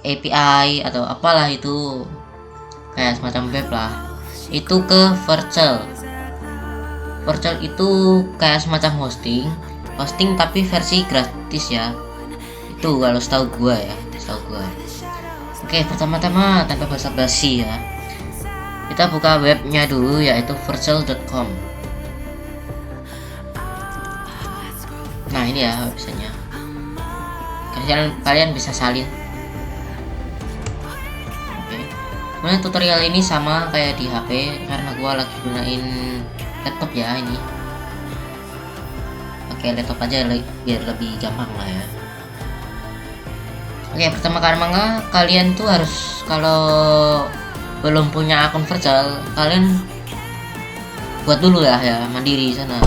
API atau apalah itu, kayak semacam web lah, itu ke Virtual. Virtual itu kayak semacam hosting tapi versi gratis ya, itu kalau setahu gua ya, Oke, pertama-tama tanpa basa-basi ya, kita buka webnya dulu, yaitu virtual.com. Nah ini ya websitenya, kalian bisa salin. Oke, kemudian tutorial ini sama kayak di HP karena gua lagi gunain laptop ya, ini pakai laptop aja biar lebih gampang lah ya. Oke, pertama-tama kalian tuh harus, kalau belum punya akun virtual, kalian buat dulu ya mandiri sana.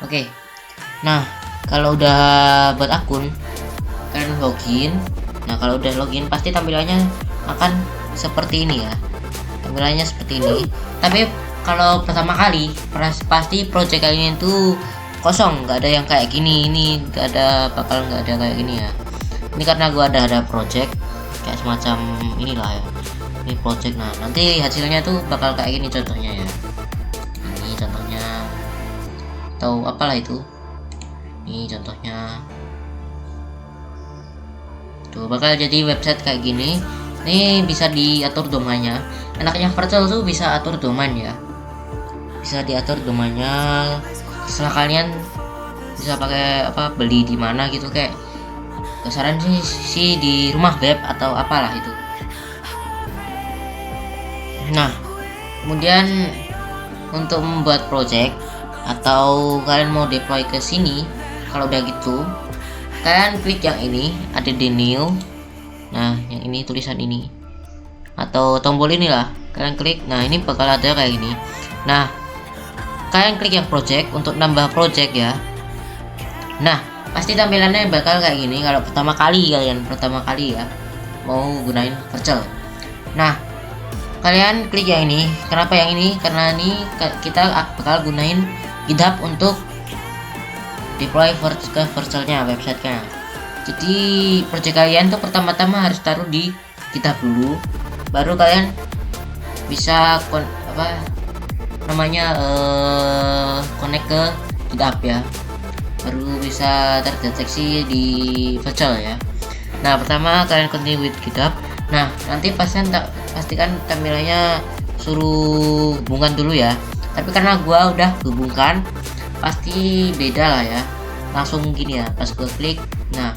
Oke, nah kalau udah buat akun, kalian login. Nah kalau udah login pasti tampilannya akan seperti ini ya, tampilannya seperti ini. Tapi kalau pertama kali pasti project kalian itu kosong, nggak ada yang kayak gini, ini nggak ada kayak gini ya. Ini karena gua ada project kayak semacam inilah ya, ini project. Nah nanti hasilnya tuh bakal kayak gini contohnya ya, ini contohnya, atau apalah itu, ini contohnya tuh bakal jadi website kayak gini. Ini bisa diatur domainnya, enaknya virtual tuh bisa atur domain ya, bisa diatur domainnya, terserah kalian bisa pakai apa, beli di mana gitu, kayak kesaran sih di rumah web atau apalah itu. Nah kemudian untuk membuat project atau kalian mau deploy ke sini, kalau udah gitu kalian klik yang ini, ada di new. Nah yang ini tulisan ini atau tombol inilah, kalian klik. Nah ini bakal ada kayak gini. Nah kalian klik yang project untuk nambah project ya. Nah pasti tampilannya bakal kayak gini kalau pertama kali ya mau gunain virtual. Nah kalian klik yang ini. Kenapa yang ini? Karena ini kita bakal gunain GitHub untuk deploy ke virtualnya, websitenya. Jadi project kalian tuh pertama-tama harus taruh di GitHub dulu, baru kalian bisa connect ke GitHub ya, baru bisa terdeteksi di virtual ya. Nah pertama kalian continue with GitHub. Nah nanti pastikan tampilannya suruh hubungkan dulu ya, tapi karena gua udah hubungkan pasti beda lah ya, langsung gini ya pas gua klik. Nah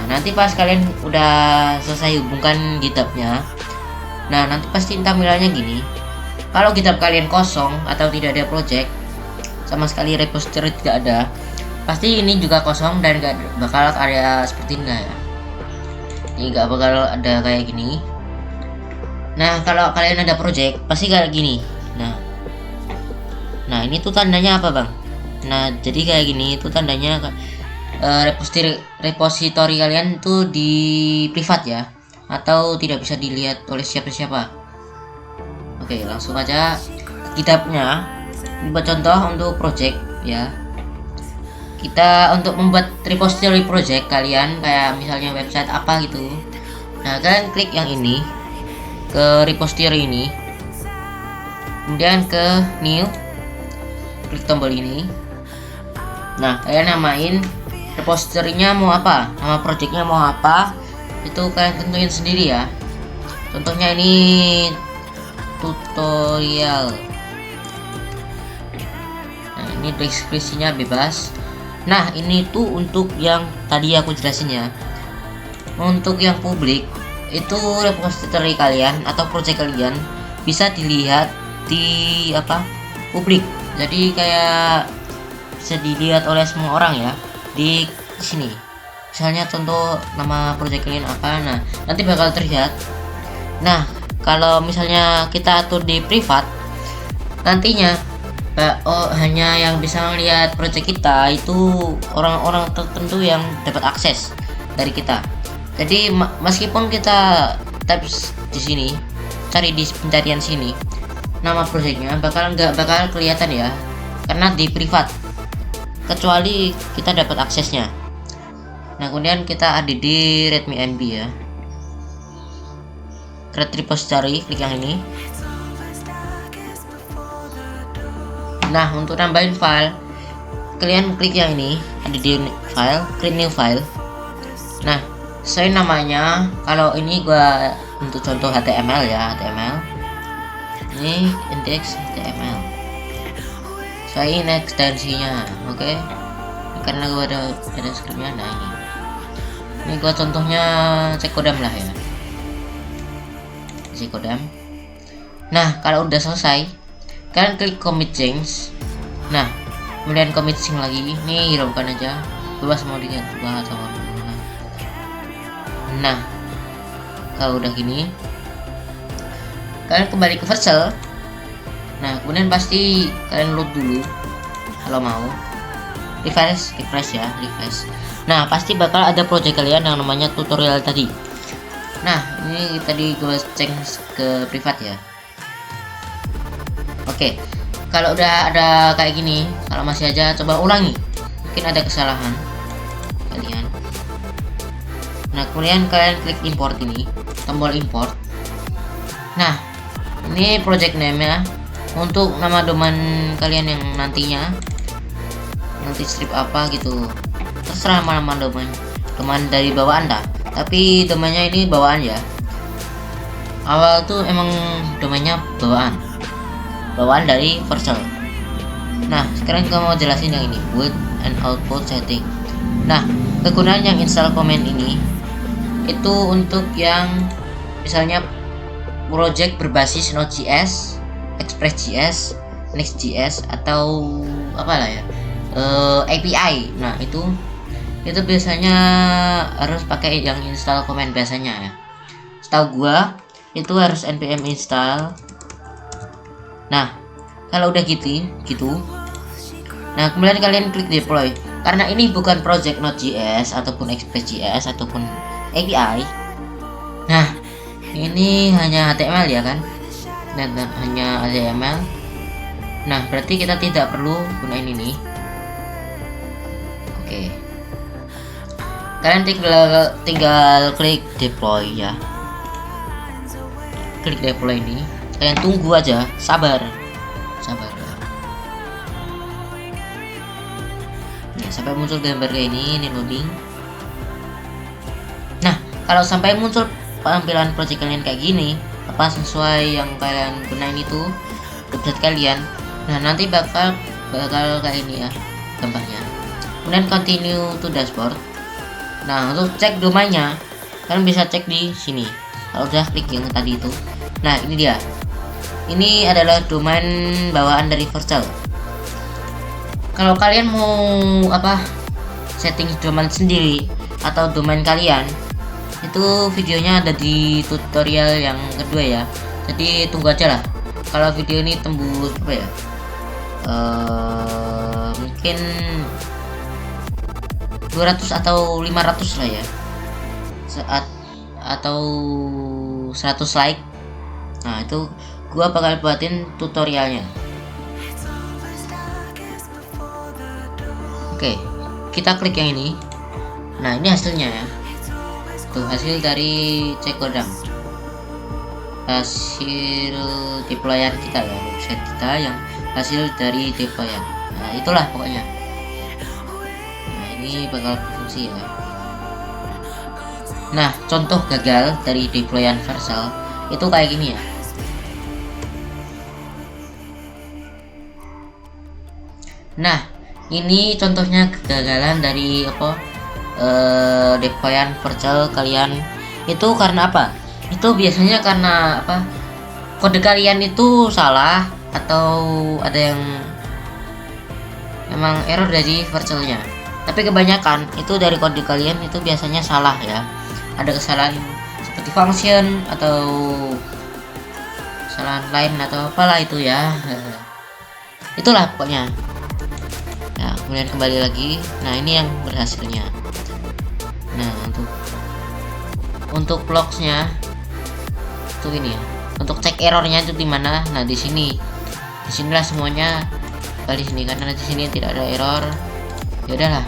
nanti pas kalian udah selesai hubungkan GitHubnya, nah nanti pasti tampilannya gini. Kalau GitHub kalian kosong atau tidak ada project sama sekali, repository tidak ada, pasti ini juga kosong dan gak bakal ada seperti ini ya, ini gak bakal ada kayak gini. Nah kalau kalian ada project pasti kayak gini. Nah ini tuh tandanya apa bang? Nah jadi kayak gini itu tandanya repository kalian tuh di privat ya, atau tidak bisa dilihat oleh siapa-siapa. Oke langsung aja GitHubnya. Ini buat contoh untuk project ya, kita untuk membuat repository project kalian, kayak misalnya website apa gitu. Nah kalian klik yang ini, ke repository ini, kemudian ke new, klik tombol ini. Nah kalian namain repository-nya mau apa, nama projectnya mau apa, itu kalian tentuin sendiri ya. Contohnya ini tutorial. Nah ini deskripsinya bebas. Nah ini tuh untuk yang tadi aku jelasin ya. Untuk yang publik itu repository kalian atau project kalian bisa dilihat di publik, jadi kayak bisa dilihat oleh semua orang ya di sini. Misalnya contoh nama project kalian apa, nah nanti bakal terlihat. Nah kalau misalnya kita atur di privat, nantinya hanya yang bisa melihat project kita itu orang-orang tertentu yang dapat akses dari kita. Jadi meskipun kita type di sini, cari di pencarian sini nama projectnya, nggak bakal kelihatan ya, karena di privat, kecuali kita dapat aksesnya. Nah kemudian kita add Redmi NB ya, create repository, klik yang ini. Nah untuk nambahin file kalian klik yang ini, ada di file, create new file. Nah saya namanya, kalau ini gua untuk contoh HTML ya, HTML ini index HTML, saya ini ekstensinya, oke. Karena gua ada scriptnya. Nah ini gua contohnya Ckodam lah ya, Ckodam. Nah kalau udah selesai kalian klik commit change. Nah kemudian commit change lagi, ini hiraukan aja, bebas mau diubah atau apa. Nah kalau udah gini kalian kembali ke Vercel. Nah kemudian pasti kalian load dulu kalau mau, refresh ya, refresh. Nah pasti bakal ada project kalian yang namanya tutorial tadi. Nah ini tadi gue cek ke privat ya. Oke, kalau udah ada kayak gini, kalau masih aja coba ulangi, mungkin ada kesalahan kalian. Nah kemudian kalian klik import ini, tombol import. Nah ini project name ya, untuk nama domain kalian yang nantinya nanti strip apa gitu, terserah nama domain dari bawaan dah, tapi domainnya ini bawaan ya. Awal tuh emang domainnya bawaan dari Vercel. Nah sekarang kita mau jelasin yang ini, build and output setting. Nah kegunaan yang install command ini itu untuk yang misalnya project berbasis Node.js, Express.js, Next.js atau apalah ya, API. Nah itu biasanya harus pakai yang install command biasanya ya. Setahu gua itu harus npm install. Nah kalau udah gitu, nah kemudian kalian klik deploy. Karena ini bukan project Node.js ataupun Express.js ataupun API. Nah ini hanya HTML ya kan, dan hanya HTML. Nah berarti kita tidak perlu gunain ini. Oke, kalian tinggal klik deploy ya, klik deploy ini, kalian tunggu aja, sabar ya. Nah, sampai muncul gambar kayak ini loading. Nah kalau sampai muncul tampilan project kalian kayak gini, apa sesuai yang kalian gunain itu website kalian, nah nanti bakal kayak ini ya gambarnya. Kemudian continue to dashboard. Nah untuk cek domainnya kalian bisa cek di sini. Kalau udah klik yang tadi itu, nah ini dia, ini adalah domain bawaan dari Vercel. Kalau kalian mau setting domain sendiri atau domain kalian, itu videonya ada di tutorial yang kedua ya, jadi tunggu aja lah. Kalau video ini tembus mungkin 200 atau 500 lah ya, atau 100 like. Nah itu gua bakal buatin tutorialnya. Oke, kita klik yang ini. Nah ini hasilnya ya, tuh hasil dari Ckodam, hasil deployan kita ya, website kita yang hasil dari deployan. Nah itulah pokoknya. Nah ini bakal berfungsi ya. Nah contoh gagal dari deployan Vercel itu kayak gini ya. Nah ini contohnya kegagalan dari deployan Vercel kalian itu karena apa? Itu biasanya karena kode kalian itu salah atau ada yang memang error dari Vercelnya. Tapi kebanyakan itu dari kode kalian itu biasanya salah ya. Ada kesalahan seperti function atau kesalahan lain atau apalah itu ya. Itulah pokoknya. Nah kemudian kembali lagi. Nah ini yang berhasilnya. Nah untuk logsnya itu ini ya, untuk cek errornya itu di mana. Nah di sinilah semuanya kali sini, karena di sini tidak ada error. Ya udahlah.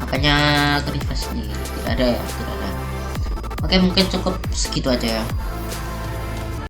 banyak refresh nih, tidak ada ya, tidak ada. Oke, mungkin cukup segitu aja ya.